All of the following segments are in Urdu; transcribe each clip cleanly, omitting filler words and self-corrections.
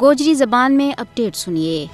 گوجری زبان میں اپڈیٹ سنیے۔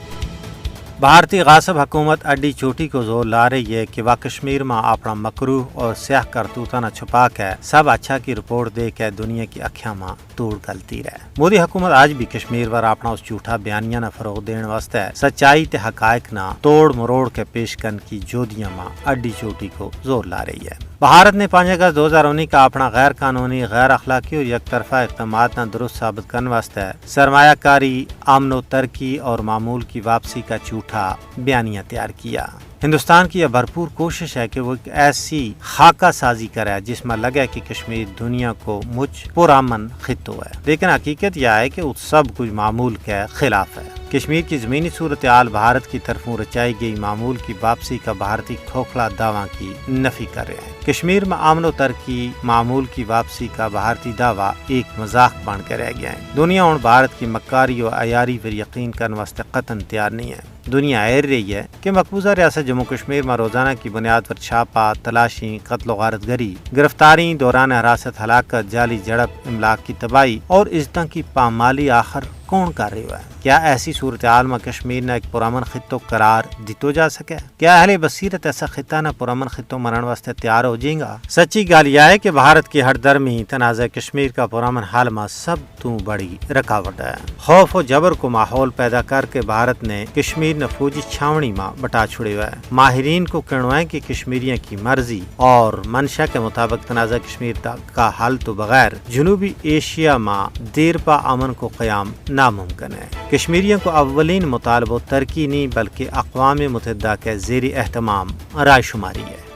بھارتی غاصب حکومت اڈی چوٹی کو زور لا رہی ہے کہ وہ کشمیر میں اپنا مکروہ اور سیاہ کرتوتہ نہ چھپا کے سب اچھا کی رپورٹ دے کے دنیا کی اکھیاں میں توڑ گلتی رہے۔ مودی حکومت آج بھی کشمیر پر اپنا اس جھوٹا بیانیہ نہ فروغ دین واسطے سچائی تے حقائق نہ توڑ مروڑ کے پیش کرن کی جودیاں میں اڈی چوٹی کو زور لا رہی ہے۔ بھارت نے 5 اگست 2019 کا اپنا غیر قانونی، غیر اخلاقی اور یک طرفہ اقدامات نہ درست ثابت کرنے واسطے سرمایہ کاری، امن و ترقی اور معمول کی واپسی کا جھوٹا بیانیہ تیار کیا۔ ہندوستان کی یہ بھرپور کوشش ہے کہ وہ ایک ایسی خاکہ سازی کرے جس میں لگے کہ کشمیر دنیا کو مجھ پرامن خطہ ہے، لیکن حقیقت یہ ہے کہ وہ سب کچھ معمول کے خلاف ہے۔ کشمیر کی زمینی صورتحال بھارت کی طرفوں رچائی گئی معمول کی واپسی کا بھارتی کھوکھلا دعویٰ کی نفی کر رہے ہیں۔ کشمیر میں امن و ترقی، معمول کی واپسی کا بھارتی دعویٰ ایک مذاق بن کے رہ گیا ہے۔ دنیا اور بھارت کی مکاری اور عیاری پر یقین کرنے واسطے قطعاً تیار نہیں ہے۔ دنیا ایڑ رہی ہے کہ مقبوضہ ریاست جموں کشمیر میں روزانہ کی بنیاد پر چھاپا، تلاشی، قتل و غارت گری، گرفتاری، دوران حراست، ہلاکت، جعلی جھڑپ، املاک کی تباہی اور عزتوں کی پامالی آخر کون کر رہی ہے؟ کیا ایسی صورتحال میں کشمیر نے ایک پرامن خطہ قرار دیتو جا سکے؟ کیا اہل بصیرت ایسا خطہ نہ پرامن خطہ منن واسطے تیار ہو جائیں گا؟ سچی گال یہ ہے کہ بھارت کی ہر درمی تنازع کشمیر کا پرامن حال میں سب تو بڑی رکاوٹ ہے۔ خوف و جبر کو ماحول پیدا کر کے بھارت نے کشمیر نے فوجی چھاونی میں بٹا چھڑے ہوئے ہیں۔ ماہرین کو کہنا ہے کہ کشمیریوں کی مرضی اور منشا کے مطابق تنازع کشمیر کا حل تو بغیر جنوبی ایشیا میں دیر پا امن کو قیام ناممکن ہے۔ کشمیریوں کو اولین مطالبہ ترقی نہیں بلکہ اقوام متحدہ کے زیر اہتمام رائے شماری ہے۔